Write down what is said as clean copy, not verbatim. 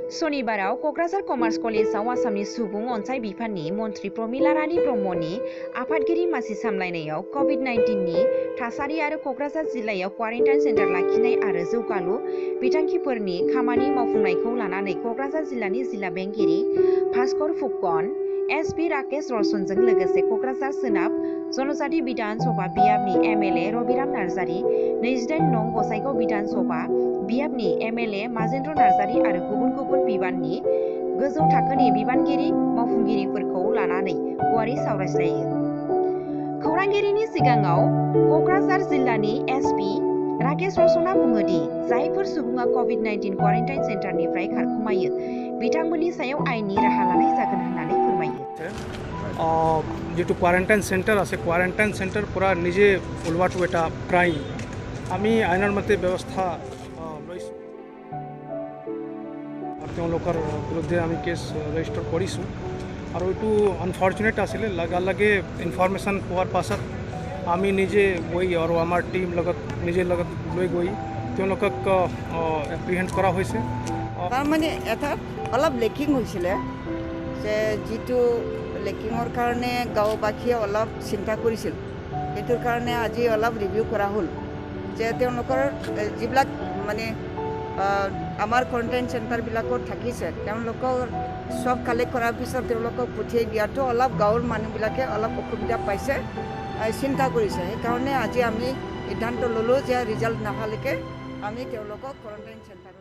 शनिबाराव Kokrajhar commerce कलेजाव आसामनि सुबुं अनसाय बिफाननि मन्थ्रि प्रमिला रानी ब्रह्मनि आफादगिरि मासि सामलायनायाव कभिड-19 नि थासारि आरो क'क्राझार जिल्लायाव क्वारेन्टाइन सेन्टार लाखिनाय आरो जौगालु बिथांखिफोरनि खामानि मावफुंनायखौ लानानै क'क्राझार जिल्लानि जिल्ला बेंगिरि भास्कर फुकन, एसपि राकेश रशनजों लोगोसे क'क्राझार सोनाब जनजाति बिधान सभा बियाबनि एमएलए रबिराम नार्जारी, 28 नं गसाइगाव बिधान सभा बियाबनि एमएलए माजेन्द्र नार्जारी आरो गुबुन गुबुन बिबाननि गोजौ थाखोनि बिबानगिरि मावफुंगिरिफोरखौ लानानै गुवारै सावरायज्लायो। खौरांगिरिनि सिगाङाव क'क्राझार जिल्लानि एसपि राकेश रशना बुङो दि जायफोर सुबुङा कभिड-19 क्वारेन्टाइन सेन्टारनिफ्राय खारखुमायो बिथांमोननि सायाव आयेननि राहा लानाय जागोन होननानै फोरमायो। যেটো কোয়ারেন্টাইন সেন্টার আছে কোয়ারেন্টাইন সেন্টার পুরা নিজে উলৱাটো এটা ক্ৰাইম আমি আইনৰ মতে ব্যৱস্থা লৈছোঁ আৰু তেওঁলোকৰ বিৰুদ্ধে আমি কেছ ৰেজিষ্টাৰ কৰিছোঁ আৰু এইটো আনফৰ্চুনেট আছিলে লগে ইনফৰমেশ্যন পোৱাৰ পাছত আমি নিজে গৈ আৰু আমাৰ টিম নিজে লৈ গৈ তেওঁলোকক এপ্ৰিহেণ্ড কৰা হৈছে। তাৰমানে এটা অলপ লেকিং হৈছিলে যে যিটো লেকিঙৰ কাৰণে গাঁওবাসীয়ে অলপ চিন্তা কৰিছিল, সেইটোৰ কাৰণে আজি অলপ ৰিভিউ কৰা হ'ল যে তেওঁলোকৰ যিবিলাক মানে আমাৰ কোৱাৰেণ্টাইন চেণ্টাৰবিলাকত থাকিছে তেওঁলোকৰ চব কালেক্ট কৰাৰ পিছত তেওঁলোকক পঠিয়াই দিয়াটো অলপ গাঁৱৰ মানুহবিলাকে অলপ অসুবিধা পাইছে, চিন্তা কৰিছে। সেইকাৰণে আজি আমি সিদ্ধান্ত ল'লোঁ যে ৰিজাল্ট নহালৈকে আমি তেওঁলোকক কোৱাৰেণ্টাইন চেণ্টাৰত